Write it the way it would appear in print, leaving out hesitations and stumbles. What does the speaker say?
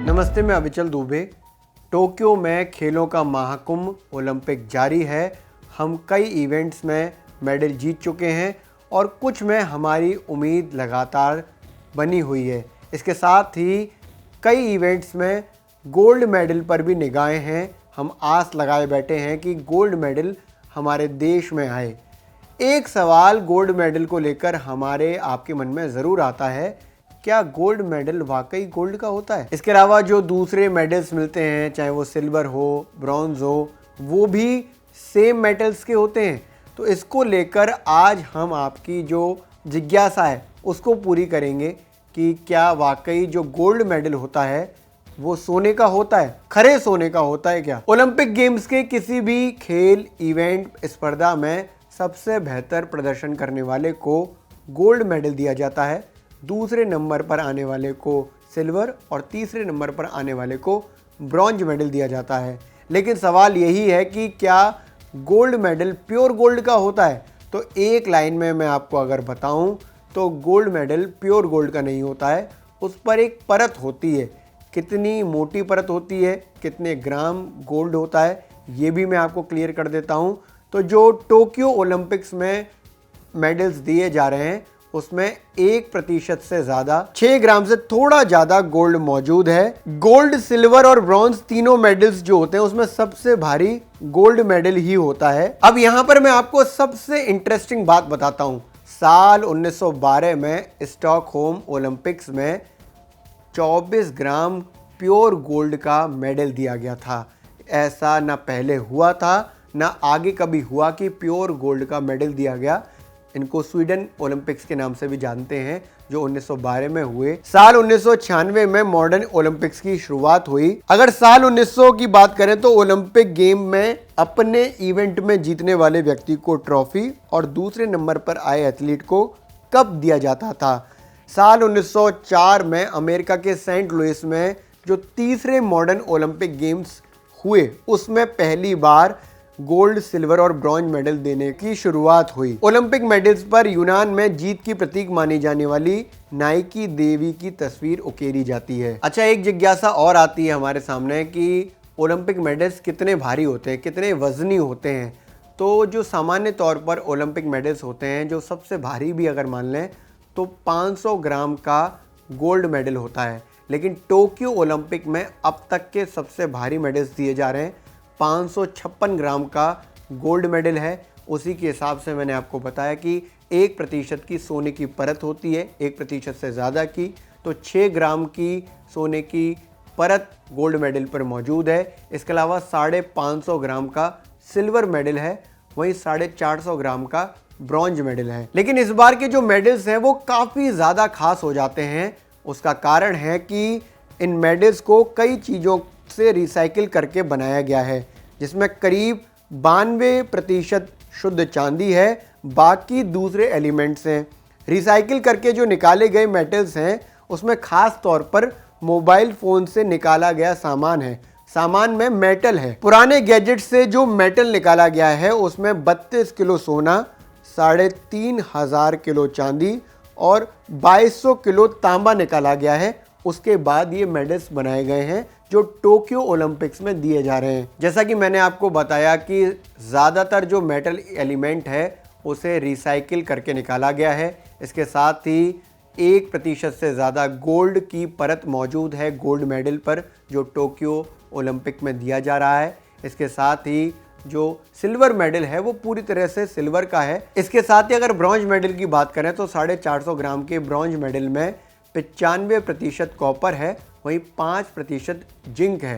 नमस्ते, मैं अविचल दुबे। टोक्यो में खेलों का महाकुंभ ओलंपिक जारी है। हम कई इवेंट्स में मेडल जीत चुके हैं और कुछ में हमारी उम्मीद लगातार बनी हुई है। इसके साथ ही कई इवेंट्स में गोल्ड मेडल पर भी निगाहें हैं। हम आस लगाए बैठे हैं कि गोल्ड मेडल हमारे देश में आए। एक सवाल गोल्ड मेडल को लेकर हमारे आपके मन में ज़रूर आता है, क्या गोल्ड मेडल वाकई गोल्ड का होता है? इसके अलावा जो दूसरे मेडल्स मिलते हैं, चाहे वो सिल्वर हो, ब्रॉन्ज हो, वो भी सेम मेटल्स के होते हैं। तो इसको लेकर आज हम आपकी जो जिज्ञासा है उसको पूरी करेंगे कि क्या वाकई जो गोल्ड मेडल होता है वो सोने का होता है, खरे सोने का होता है क्या? ओलंपिक गेम्स के किसी भी खेल इवेंट स्पर्धा में सबसे बेहतर प्रदर्शन करने वाले को गोल्ड मेडल दिया जाता है, दूसरे नंबर पर आने वाले को सिल्वर और तीसरे नंबर पर आने वाले को ब्रॉन्ज मेडल दिया जाता है। लेकिन सवाल यही है कि क्या गोल्ड मेडल प्योर गोल्ड का होता है? तो एक लाइन में मैं आपको अगर बताऊं तो गोल्ड मेडल प्योर गोल्ड का नहीं होता है। उस पर एक परत होती है। कितनी मोटी परत होती है, कितने ग्राम गोल्ड होता है, ये भी मैं आपको क्लियर कर देता हूं। तो जो टोक्यो ओलंपिक्स में मेडल्स दिए जा रहे हैं उसमें 1% से ज़्यादा, 6 ग्राम से थोड़ा ज़्यादा गोल्ड मौजूद है। गोल्ड, सिल्वर और ब्रॉन्ज तीनों मेडल्स जो होते हैं उसमें सबसे भारी गोल्ड मेडल ही होता है। अब यहाँ पर मैं आपको सबसे इंटरेस्टिंग बात बताता हूँ। साल 1912 में स्टॉकहोम ओलंपिक्स में 24 ग्राम प्योर गोल्ड का मेडल दिया गया था। ऐसा ना पहले हुआ था ना आगे कभी हुआ कि प्योर गोल्ड का मेडल दिया गया। इनको स्वीडन ओलंपिक्स के नाम से भी जानते हैं, जो 1912 में हुए। साल 1996 में मॉडर्न ओलंपिक्स की शुरुआत हुई। अगर साल 1900 की बात करें तो ओलंपिक गेम में अपने इवेंट में जीतने वाले व्यक्ति को ट्रॉफी और दूसरे नंबर पर आए एथलीट को कप दिया जाता था। साल 1904 में अमेरिका के सेंट लुइस में जो तीसरे मॉडर्न ओलंपिक गेम्स हुए उसमें पहली बार गोल्ड, सिल्वर और ब्रॉन्ज मेडल देने की शुरुआत हुई। ओलंपिक मेडल्स पर यूनान में जीत की प्रतीक मानी जाने वाली नाइकी देवी की तस्वीर उकेरी जाती है। अच्छा, एक जिज्ञासा और आती है हमारे सामने कि ओलंपिक मेडल्स कितने भारी होते हैं, कितने वजनी होते हैं। तो जो सामान्य तौर पर ओलंपिक मेडल्स होते हैं, जो सबसे भारी भी अगर मान लें तो 500 ग्राम का गोल्ड मेडल होता है। लेकिन टोक्यो ओलंपिक में अब तक के सबसे भारी मेडल्स दिए जा रहे हैं। 556 ग्राम का गोल्ड मेडल है। उसी के हिसाब से मैंने आपको बताया कि 1% की सोने की परत होती है, 1% से ज़्यादा की, तो 6 ग्राम की सोने की परत गोल्ड मेडल पर मौजूद है। इसके अलावा 550 ग्राम का सिल्वर मेडल है, वहीं 450 ग्राम का ब्रॉन्ज मेडल है। लेकिन इस बार के जो मेडल्स हैं वो काफ़ी ज़्यादा खास हो जाते हैं। उसका कारण है कि इन मेडल्स को कई चीज़ों से रिसाइकिल करके बनाया गया है, जिसमें करीब 92% शुद्ध चांदी है, बाकी दूसरे एलिमेंट्स हैं। रिसाइकिल करके जो निकाले गए मेटल्स हैं उसमें खास तौर पर मोबाइल फ़ोन से निकाला गया सामान है। सामान में मेटल है। पुराने गैजेट से जो मेटल निकाला गया है उसमें 32 किलो सोना, 3500 किलो चांदी और 2200 किलो तांबा निकाला गया है। उसके बाद ये मेडल्स बनाए गए हैं जो टोक्यो ओलंपिक्स में दिए जा रहे हैं। जैसा कि मैंने आपको बताया कि ज़्यादातर जो मेटल एलिमेंट है उसे रिसाइकिल करके निकाला गया है। इसके साथ ही 1% से ज़्यादा गोल्ड की परत मौजूद है गोल्ड मेडल पर, जो टोक्यो ओलंपिक में दिया जा रहा है। इसके साथ ही जो सिल्वर मेडल है वो पूरी तरह से सिल्वर का है। इसके साथ ही अगर ब्रॉन्ज मेडल की बात करें तो 450 ग्राम के ब्रॉन्ज मेडल में 95% कॉपर है, वहीं 5% जिंक है।